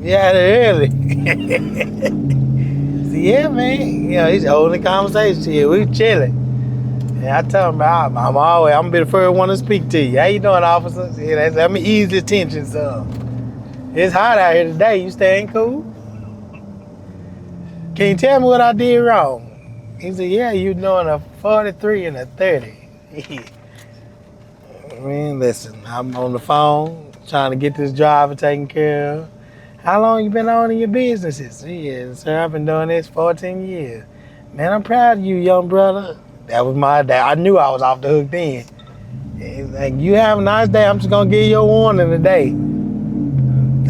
Yeah, really. So, yeah, man. You know, he's holding the conversation here. We chilling. And I tell him, I'm gonna be the first one to speak to you. How you doing, officer? Yeah, let me ease the tension some. It's hot out here today. You staying cool? Can you tell me what I did wrong? He said, yeah, you doing a 43 and a 30. Man, listen, I'm on the phone trying to get this driver taken care of. How long you been owning your businesses? Yeah, sir, I've been doing this 14 years. Man, I'm proud of you, young brother. That was my day. I knew I was off the hook then. He's like, you have a nice day. I'm just gonna give you a warning today.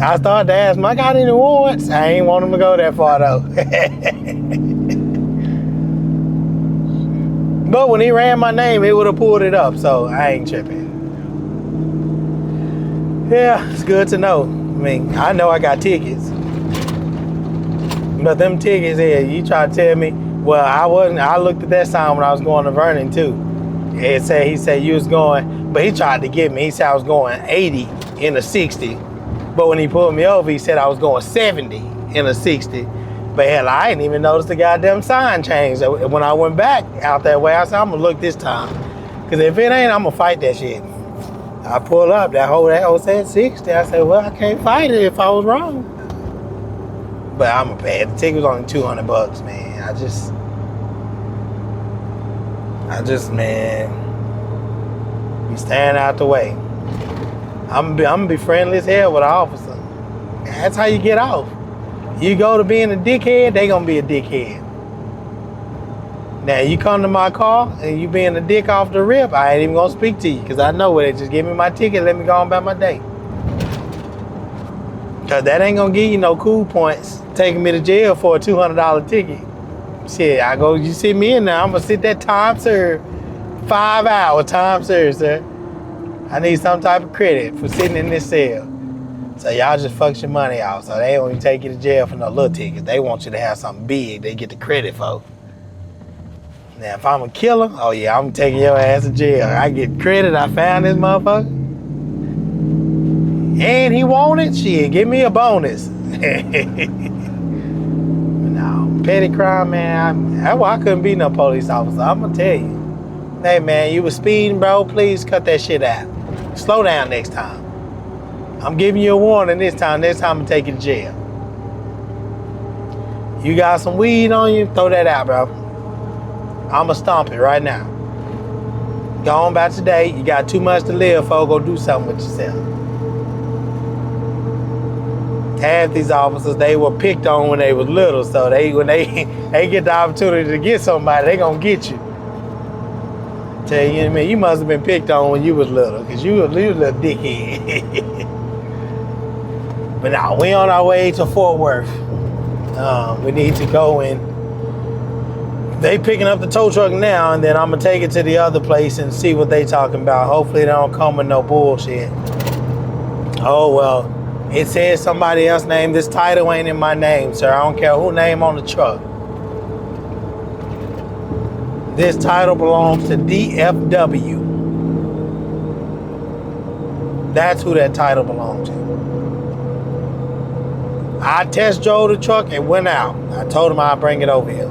I started to ask him, I got any warrants? I ain't want him to go that far though. But when he ran my name, he would have pulled it up, so I ain't tripping. Yeah, it's good to know. I mean, I know I got tickets. But them tickets here, you try to tell me, well, I looked at that sign when I was going to Vernon too. He said you was going, but he tried to get me. He said I was going 80 in a 60. But when he pulled me over, he said I was going 70 in a 60. But hell, I didn't even notice the goddamn sign changed. When I went back out that way, I said, I'm gonna look this time. Cause if it ain't, I'm gonna fight that shit. I pull up, that whole said 60. I said, well, I can't fight it if I was wrong. But I'm gonna pay it. The ticket was only $200, man. I just, man, be staying out the way. I'm gonna be friendly as hell with an officer. That's how you get off. You go to being a dickhead, they gonna be a dickhead. Now you come to my car and you being a dick off the rip, I ain't even gonna speak to you because I know where they just give me my ticket, let me go on about my day. Cause that ain't gonna give you no cool points taking me to jail for a $200 ticket. Shit, you sit me in there, I'm gonna sit that time served, 5 hour time served, sir. I need some type of credit for sitting in this cell. So y'all just fucks your money out. So they don't even take you to jail for no little tickets. They want you to have something big they get the credit for. Now, if I'm a killer, oh yeah, I'm taking your ass to jail. I get credit, I found this motherfucker. And he wanted, shit, give me a bonus. No, petty crime, man, that's why I couldn't be no police officer. I'm gonna tell you. Hey man, you was speeding, bro, please cut that shit out. Slow down next time. I'm giving you a warning this time. Next time I'm gonna take you to jail. You got some weed on you, throw that out, bro. I'ma stomp it right now. Go on about today. You got too much to live for. Go do something with yourself. Half these officers, they were picked on when they was little, so when they get the opportunity to get somebody, they gonna get you. Tell you what I mean, you must have been picked on when you was little, cause you was a little dickhead. But now we on our way to Fort Worth. We need to go in. They picking up the tow truck now, and then I'm gonna take it to the other place and see what they talking about. Hopefully they don't come with no bullshit. Oh well, it says somebody else name. This title ain't in my name, sir. I don't care who name on the truck. This title belongs to DFW. That's who that title belongs to. I test drove the truck and went out. I told him I'd bring it over here.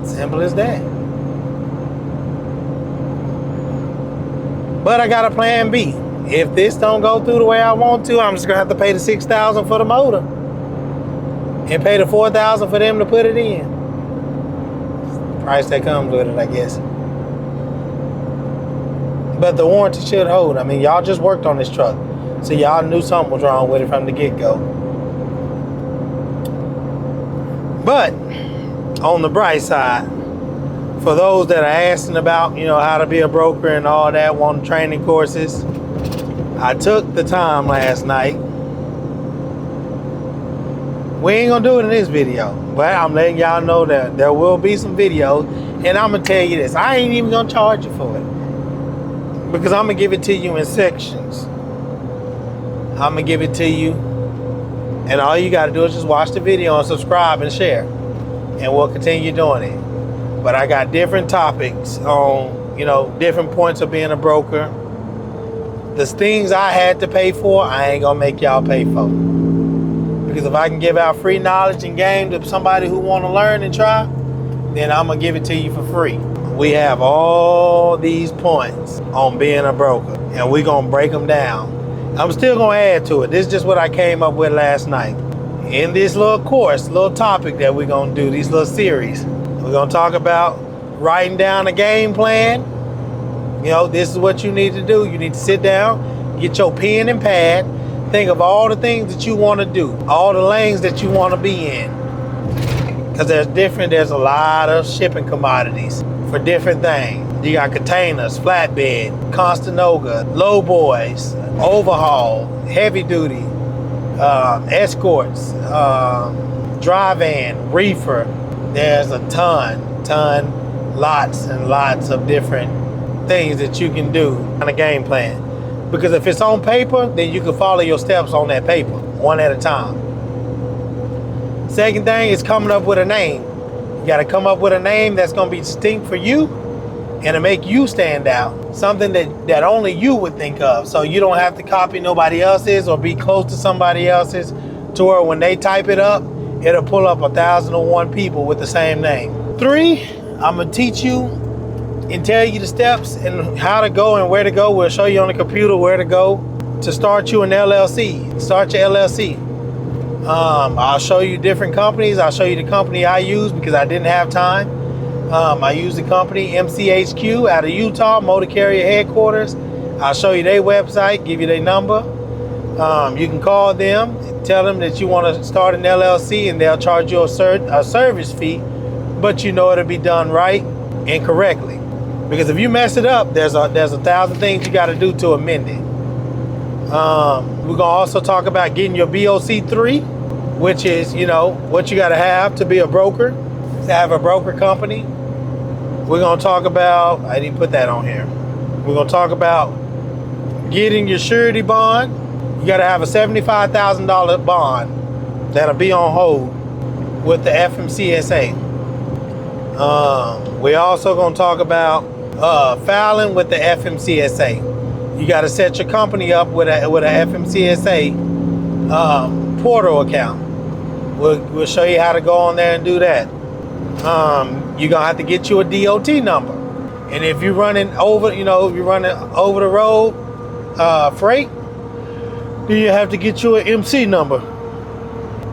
Simple as that. But I got a plan B. If this don't go through the way I want to, I'm just gonna have to pay the $6,000 for the motor and pay the $4,000 for them to put it in. Price that comes with it, I guess. But the warranty should hold. I mean, y'all just worked on this truck, so y'all knew something was wrong with it from the get-go. But on the bright side, for those that are asking about, how to be a broker and all that, wanting training courses, I took the time last night. We ain't gonna do it in this video, but I'm letting y'all know that there will be some videos, and I'm gonna tell you this, I ain't even gonna charge you for it, because I'm gonna give it to you in sections. I'm gonna give it to you, and all you gotta do is just watch the video and subscribe and share, and we'll continue doing it. But I got different topics on, different points of being a broker, The things I had to pay for, I ain't gonna make y'all pay for. Because if I can give out free knowledge and game to somebody who wanna learn and try, then I'm gonna give it to you for free. We have all these points on being a broker, and we're gonna break them down. I'm still gonna add to it. This is just what I came up with last night. In this little course, little topic that we're gonna do, these little series, we're gonna talk about writing down a game plan. You know, this is what you need to do. You need to sit down, get your pen and pad, think of all the things that you want to do, all the lanes that you want to be in. Because there's a lot of shipping commodities for different things. You got containers, flatbed, Constanoga, low boys, overhaul, heavy duty, escorts, dry van, reefer. There's a lots and lots of different things that you can do on a game plan. Because if it's on paper, then you can follow your steps on that paper, one at a time. Second thing is coming up with a name. You got to come up with a name that's going to be distinct for you and to make you stand out. Something that only you would think of. So you don't have to copy nobody else's or be close to somebody else's, to where when they type it up, it'll pull up 1,001 people with the same name. 3, I'm going to teach you and tell you the steps and how to go and where to go. We'll show you on the computer where to go to start you an LLC. Start your LLC. I'll show you different companies. I'll show you the company I use because I didn't have time. I use the company MCHQ out of Utah, Motor Carrier Headquarters. I'll show you their website, give you their number. You can call them, tell them that you want to start an LLC, and they'll charge you a service fee, but you know it'll be done right and correctly. Because if you mess it up, there's 1,000 things you got to do to amend it. We're going to also talk about getting your BOC3, which is, you know, what you got to have to be a broker, to have a broker company. We're going to talk about, I didn't put that on here. We're going to talk about getting your surety bond. You got to have a $75,000 bond that'll be on hold with the FMCSA. We're also going to talk about filing with the FMCSA. You got to set your company up with a FMCSA portal account. We'll show you how to go on there and do that. You're gonna have to get you a DOT number, and if you're running over, over the road freight, then you have to get you an MC number.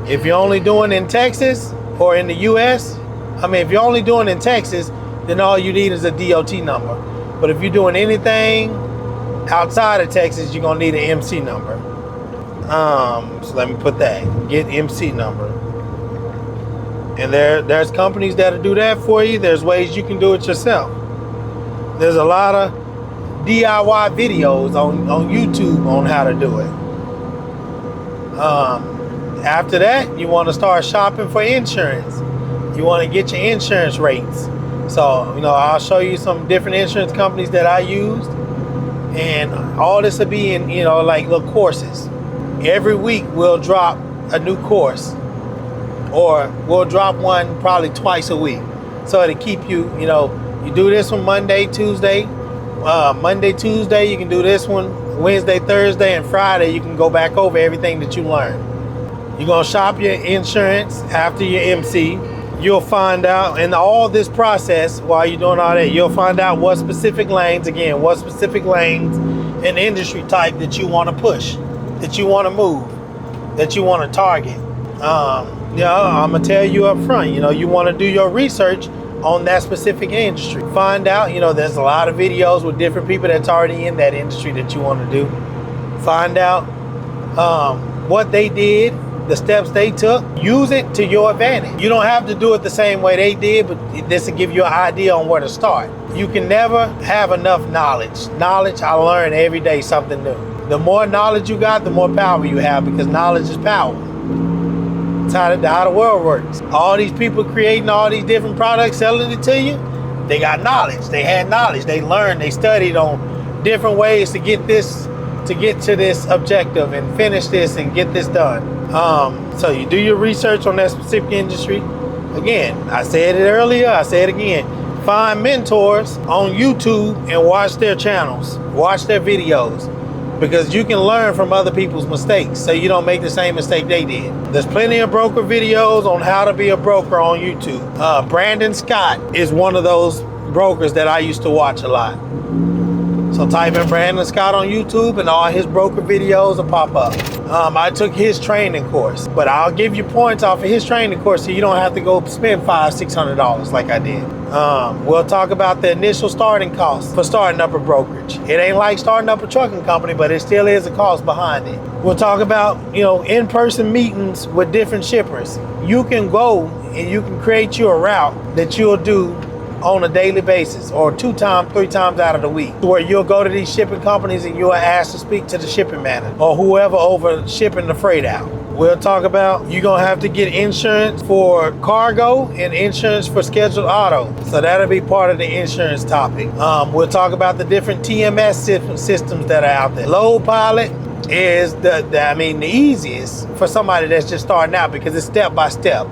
If you're only doing in Texas or in the US, if you're only doing in Texas, then all you need is a DOT number. But if you're doing anything outside of Texas, you're gonna need an MC number. So let me put that, get MC number. And there's companies that'll do that for you. There's ways you can do it yourself. There's a lot of DIY videos on YouTube on how to do it. After that, you want to start shopping for insurance. You want to get your insurance rates. So, I'll show you some different insurance companies that I used. And all this will be in, like little courses. Every week we'll drop a new course. Or we'll drop one probably twice a week. So to keep you, you do this one Monday, Tuesday. Monday, Tuesday, you can do this one. Wednesday, Thursday, and Friday, you can go back over everything that you learned. You're going to shop your insurance after your MC. You'll find out in all this process, while you're doing all that, you'll find out what specific lanes and industry type that you want to push, that you want to move, that you want to target. I'm going to tell you up front, you want to do your research on that specific industry. Find out, there's a lot of videos with different people that's already in that industry that you want to do. Find out what they did, the steps they took. Use it to your advantage. You don't have to do it the same way they did, but this will give you an idea on where to start. You can never have enough knowledge. Knowledge, I learn every day something new. The more knowledge you got, the more power you have, because knowledge is power. It's how the world works. All these people creating all these different products, selling it to you, they got knowledge. They had knowledge. They learned. They studied on different ways to get to this objective and finish this and get this done. So you do your research on that specific industry. Again, I said it earlier. I say it again. Find mentors on YouTube and watch their channels. Watch their videos. because you can learn from other people's mistakes so you don't make the same mistake they did. There's plenty of broker videos on how to be a broker on YouTube. Brandon Scott is one of those brokers that I used to watch a lot. So type in Brandon Scott on YouTube and all his broker videos will pop up. I took his training course, but I'll give you points off of his training course so you don't have to go spend $500-$600 like I did. We'll talk about the initial starting costs for starting up a brokerage. It ain't like starting up a trucking company, but it still is a cost behind it. We'll talk about, in-person meetings with different shippers. You can go and you can create you a route that you'll do on a daily basis or 2 times, 3 times out of the week, where you'll go to these shipping companies and you'll ask to speak to the shipping manager or whoever over shipping the freight out. We'll talk about you're gonna have to get insurance for cargo and insurance for scheduled auto. So that'll be part of the insurance topic. We'll talk about the different TMS systems that are out there. Load Pilot is the easiest for somebody that's just starting out because it's step by step.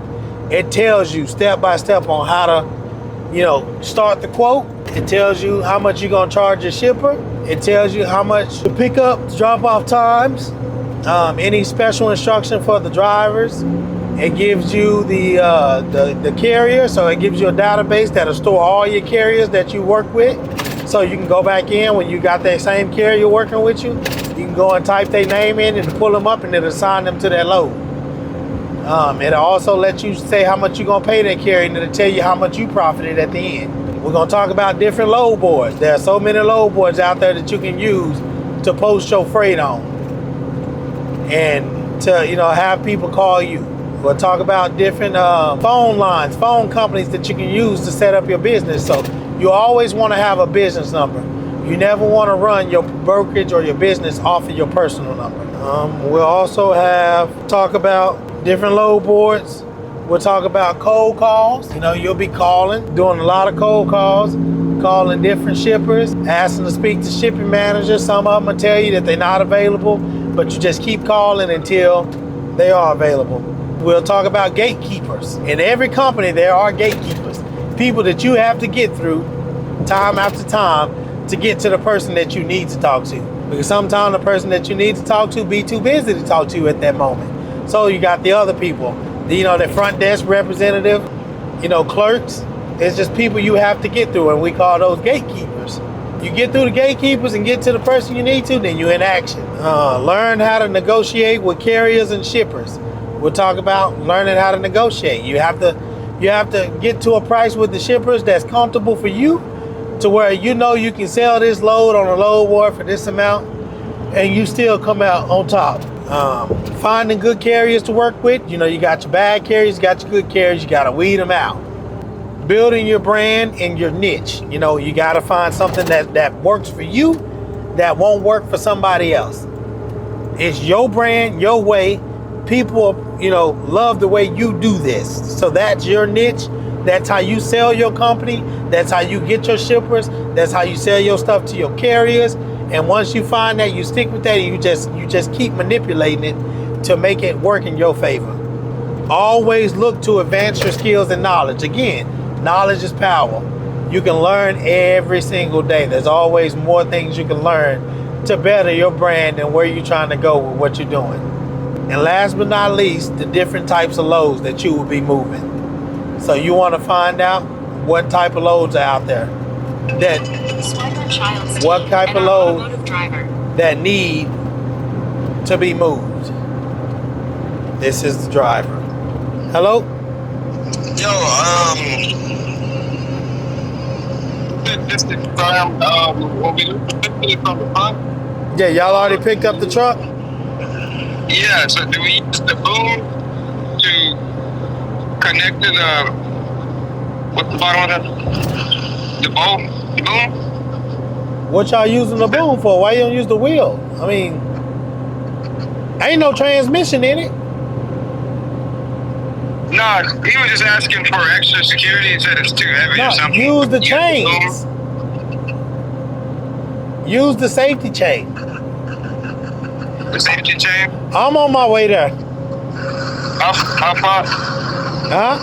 It tells you step by step on how to start the quote. It tells you how much you're gonna charge your shipper. It tells you how much the pickup, drop off times, any special instruction for the drivers. It gives you the carrier, so it gives you a database that'll store all your carriers that you work with. So you can go back in when you got that same carrier working with you. You can go and type their name in and pull them up and it'll assign them to that load. It'll also let you say how much you're gonna pay that carrier and it'll tell you how much you profited at the end. We're gonna talk about different load boards. There are so many load boards out there that you can use to post your freight on and to have people call you. We'll talk about different phone lines, phone companies that you can use to set up your business. So you always want to have a business number. You never want to run your brokerage or your business off of your personal number. We'll also talk about different load boards. We'll talk about cold calls. You'll be doing a lot of cold calls, calling different shippers, asking to speak to shipping managers. Some of them will tell you that they're not available, but you just keep calling until they are available. We'll talk about gatekeepers. In every company, there are gatekeepers, people that you have to get through time after time to get to the person that you need to talk to. Because sometimes the person that you need to talk to be too busy to talk to you at that moment. So you got the other people, the front desk representative, clerks. It's just people you have to get through, and we call those gatekeepers. You get through the gatekeepers and get to the person you need to, then you're in action. Learn how to negotiate with carriers and shippers. We'll talk about learning how to negotiate. You have to get to a price with the shippers that's comfortable for you, to where you can sell this load on a load board for this amount, and you still come out on top. Finding good carriers to work with. You got your bad carriers, you got your good carriers, you got to weed them out. Building your brand and your niche. You got to find something that works for you that won't work for somebody else. It's your brand, your way. People, love the way you do this. So that's your niche. That's how you sell your company. That's how you get your shippers. That's how you sell your stuff to your carriers. And once you find that, you stick with that, and you just keep manipulating it to make it work in your favor. Always look to advance your skills and knowledge. Again, knowledge is power. You can learn every single day. There's always more things you can learn to better your brand and where you're trying to go with what you're doing. And last but not least, the different types of loads that you will be moving. So you want to find out what type of loads are out there. What type of loads that need to be moved. This is the driver. Hello? Yo, this is what we do from the front. Yeah, y'all already picked up the truck? Yeah, so do we use the boom to connect to the, what's the bottom of that? The boom? What y'all using the boom for? Why you don't use the wheel? Ain't no transmission in it. No, he was just asking for extra security and said it's too heavy or something. Use the chains. Use the safety chain. The safety chain? I'm on my way there. How far? Huh?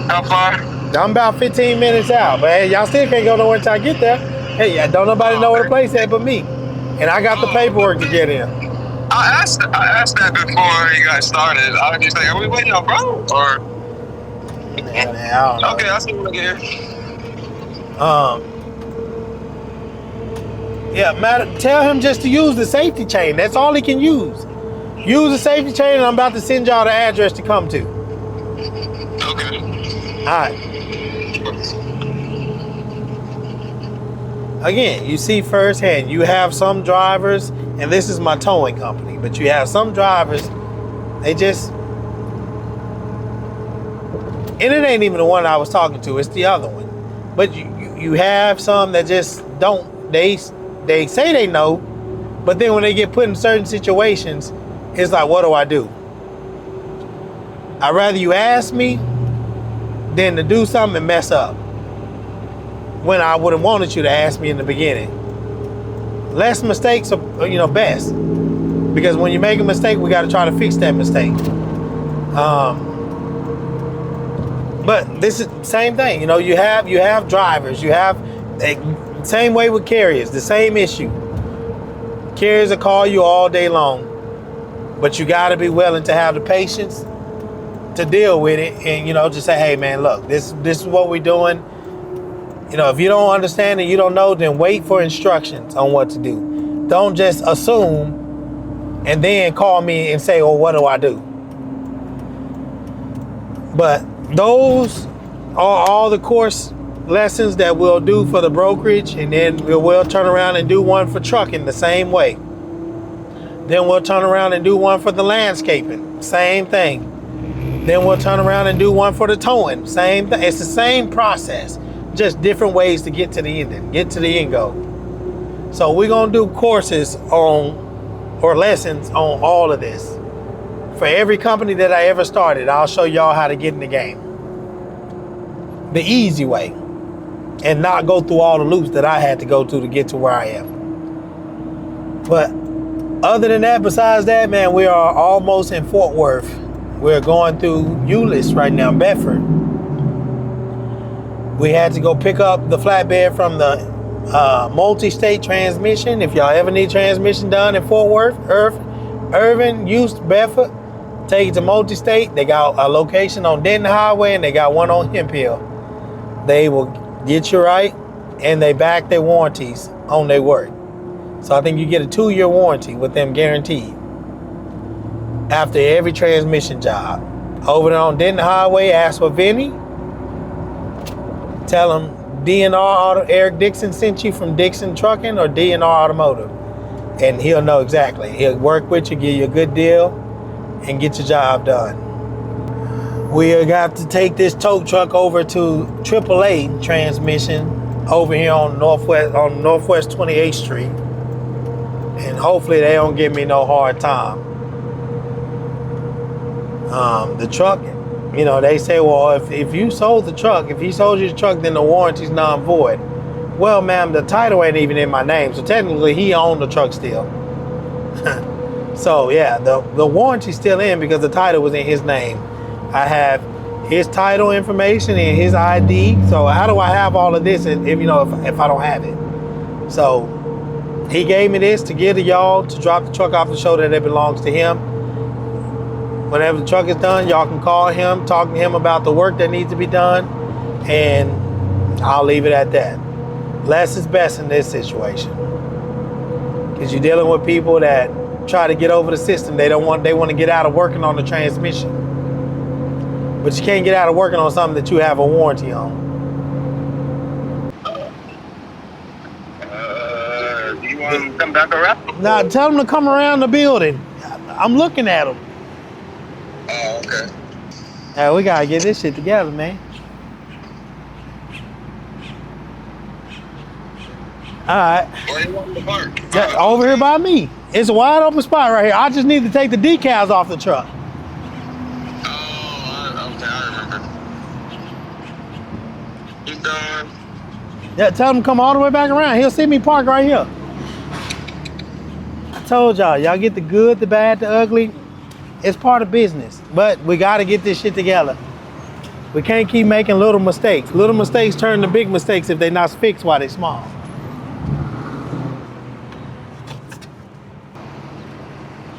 How far? I'm about 15 minutes out, but hey, y'all still can't go nowhere until I get there. Hey, don't nobody know where the place at but me. and I got the paperwork to get in. I asked that before you guys started. I was just like, are we waiting on bro? Or Man, I don't know. okay, I'll see you again. Yeah, matter. Tell him just to use the safety chain. That's all he can use. Use the safety chain, and I'm about to send y'all the address to come to. Okay. All right. Again, you see firsthand, you have some drivers, and this is my towing company, but you have some drivers, they just, and it ain't even the one I was talking to, it's the other one. But you have some that just don't, they say they know, but then when they get put in certain situations, it's like, what do I do? I'd rather you ask me than to do something and mess up. When I would have wanted you to ask me in the beginning. Less mistakes are, best. Because when you make a mistake, we got to try to fix that mistake. But this is the same thing. You have drivers. You have same way with carriers. The same issue. Carriers will call you all day long, but you got to be willing to have the patience to deal with it, and just say, hey man, look, this is what we're doing. If you don't understand and you don't know, then wait for instructions on what to do. Don't just assume and then call me and say, well, what do I do? But those are all the course lessons that we'll do for the brokerage, and then we'll turn around and do one for trucking the same way. Then we'll turn around and do one for the landscaping, same thing. Then we'll turn around and do one for the towing, same thing. It's the same process. Just different ways to get to the end, get to the end goal. So we're gonna do courses or lessons on all of this. For every company that I ever started, I'll show y'all how to get in the game. The easy way. And not go through all the loops that I had to go through to get to where I am. But other than that, besides that, man, we are almost in Fort Worth. We're going through Euless right now, Bedford. We had to go pick up the flatbed from the multi-state transmission. If y'all ever need transmission done in Fort Worth, Irvin, Houston, Bedford, take it to multi-state. They got a location on Denton Highway and they got one on Hemp Hill. They will get you right, and they back their warranties on their work. So I think you get a 2-year warranty with them guaranteed after every transmission job. Over there on Denton Highway, ask for Vinny. Tell him DNR Eric Dixon sent you from Dixon Trucking or DNR Automotive, and he'll know exactly. He'll work with you, give you a good deal, and get your job done. We got to take this tow truck over to AAA transmission over here on Northwest 28th Street, and hopefully they don't give me no hard time. The truck. They say, well, if you sold the truck, if he sold you the truck, then the warranty's non-void. Well, ma'am, the title ain't even in my name, so technically he owned the truck still. So yeah, the warranty's still in because the title was in his name. I have his title information and his ID. So how do I have all of this if I don't have it? So he gave me this to give to y'all to drop the truck off to show that it belongs to him. Whenever the truck is done, y'all can call him, talk to him about the work that needs to be done, and I'll leave it at that. Less is best in this situation. Because you're dealing with people that try to get over the system. They want to get out of working on the transmission. But you can't get out of working on something that you have a warranty on. Do you want to come back around? Now, tell them to come around the building. I'm looking at them. Oh, okay. Hey, we gotta get this shit together, man. All right. Where you want to park? Yeah, over here by me. It's a wide open spot right here. I just need to take the decals off the truck. Oh, okay, I remember. You done? Yeah, tell him to come all the way back around. He'll see me park right here. I told y'all get the good, the bad, the ugly. It's part of business, but we got to get this shit together. We can't keep making little mistakes. Little mistakes turn to big mistakes if they're not fixed while they're small.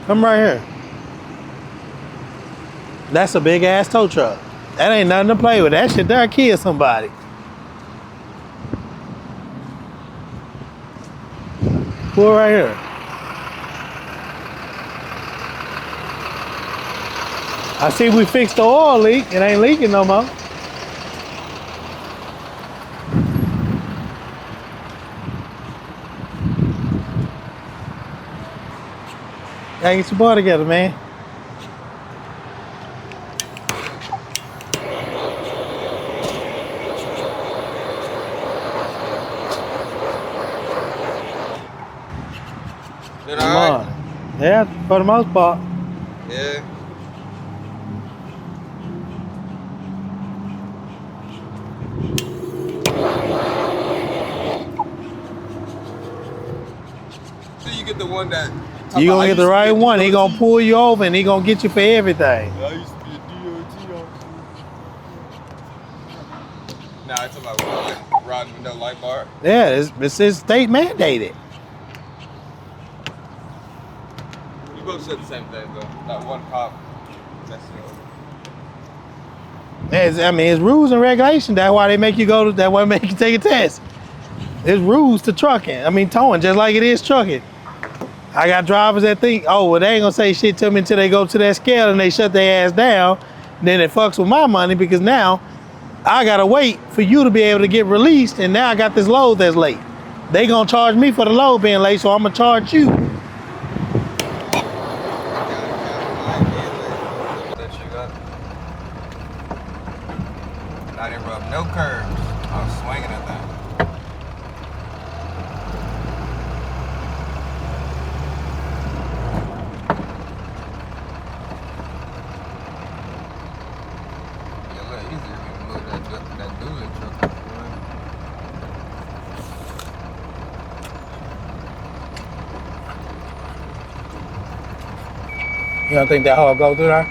Come right here. That's a big ass tow truck. That ain't nothing to play with. That shit there kill somebody. Pull right here. I see we fixed the oil leak. It ain't leaking no more. Hey, get your boy together, man. Did Come I? on. Yeah, for the most part. Yeah. So you get the one that. You gonna get the right one. He gonna pull you over and he gonna get you for everything. I used to be a DOT officer. Nah, it's about riding with no light bar. Yeah, it's state mandated. You both said the same thing though. That one cop. It's rules and regulations. That's why they make you go to. That's why they make you take a test. It's rules to trucking. Towing, just like it is trucking. I got drivers that think, oh, well, they ain't gonna say shit to me until they go to that scale and they shut their ass down. Then it fucks with my money because now I gotta wait for you to be able to get released, and now I got this load that's late. They gonna charge me for the load being late, so I'm gonna charge you. I didn't rub no curves. I was swinging at that. Yeah, a little easier when you move that dually truck. You don't think that hole go through there?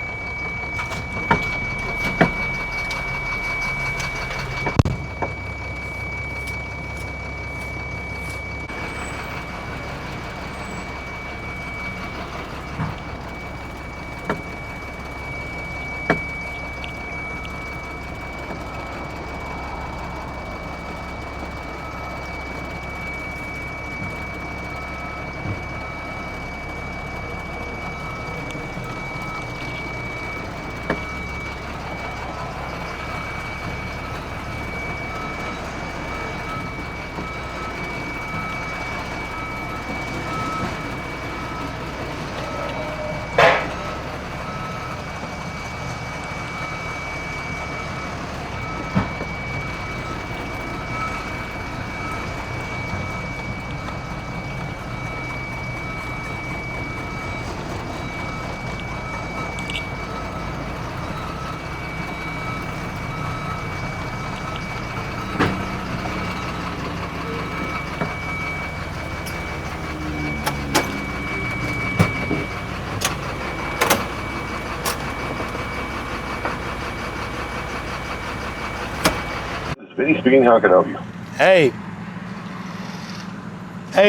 Vinny speaking, how can I help you? Hey,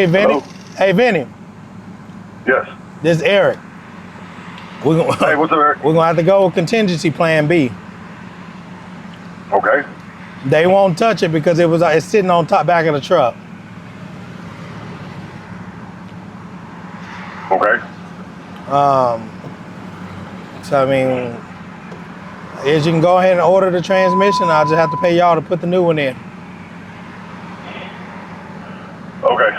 Vinny. Hello? Hey, Vinny. Yes. This is Eric. Hey, what's up, Eric? We're gonna have to go with contingency plan B. Okay. They won't touch it because it's sitting on top back of the truck. Okay. So is you can go ahead and order the transmission. I'll just have to pay y'all to put the new one in. Okay.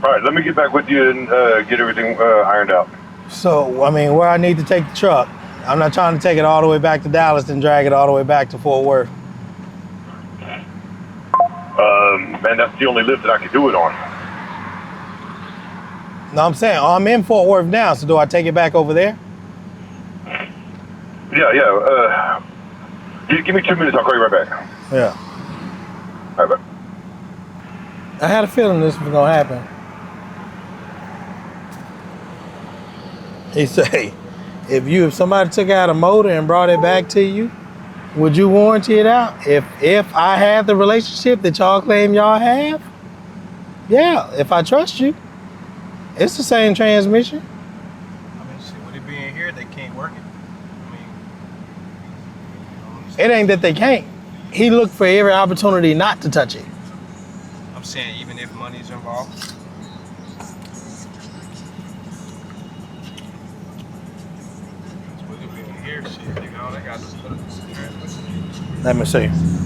All right, let me get back with you and get everything ironed out. So, where I need to take the truck. I'm not trying to take it all the way back to Dallas and drag it all the way back to Fort Worth. Man, that's the only lift that I can do it on. No, I'm saying, I'm in Fort Worth now, so do I take it back over there? Yeah. Give me 2 minutes, I'll call you right back. Yeah. All right, bye. I had a feeling this was gonna happen. He say, if somebody took out a motor and brought it back to you, would you warranty it out? If I have the relationship that y'all claim y'all have, yeah, if I trust you. It's the same transmission. I mean, shit, with it being here, they can't work it. I mean, It ain't that they can't. He looked for every opportunity not to touch it. I'm saying even if money's involved. With it being here, shit, nigga, all they got is the transmission. Let me see.